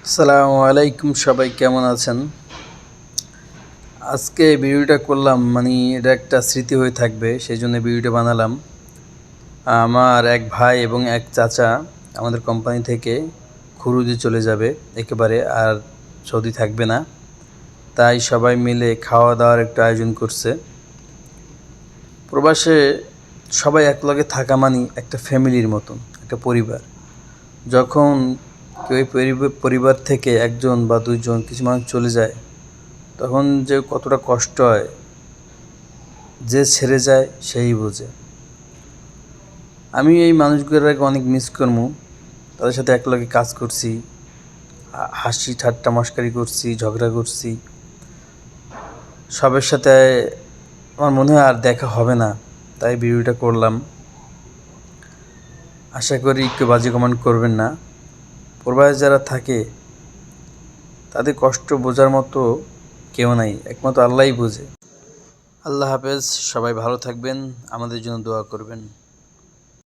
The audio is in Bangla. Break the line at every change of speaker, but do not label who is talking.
আসসালামু আলাইকুম, সবাই কেমন আছেন? আজকে ভিডিওটা করলাম, এটা একটা স্মৃতি হয়ে থাকবে, সেই জন্য ভিডিওটা বানালাম। আমার এক ভাই এবং এক চাচা আমাদের কোম্পানি থেকে খুরুজে চলে যাবে একেবারে, আর সৌদি থাকবে না। তাই সবাই মিলে খাওয়া দাওয়ার একটা আয়োজন করছে। প্রবাসে সবাই একলগে থাকা একটা ফ্যামিলির মতন, একটা পরিবার। যখন কেউ পরিবার থেকে একজন বা দুইজন কিছু মানুষ চলে যায়, তখন যে কতটা কষ্ট হয়, যে ছেড়ে যায় সেই বোঝে। আমি এই মানুষগুলোকে অনেক মিস করবো। তাদের সাথে একলগে কাজ করছি, হাসি ঠাট্টা মশকারি করছি, ঝগড়া করছি। সবার সাথে আমার মনে হয় আর দেখা হবে না, তাই ভিডিওটা করলাম। আশা করি কেউ বাজে কমেন্ট করবেন না। প্রবাসে যারা থাকে তাদের কষ্ট বোঝার মতো কেউ নাই, একমাত্র আল্লাহই বোঝে। আল্লাহ হাফেজ, সবাই ভালো থাকবেন, আমাদের জন্য দোয়া করবেন।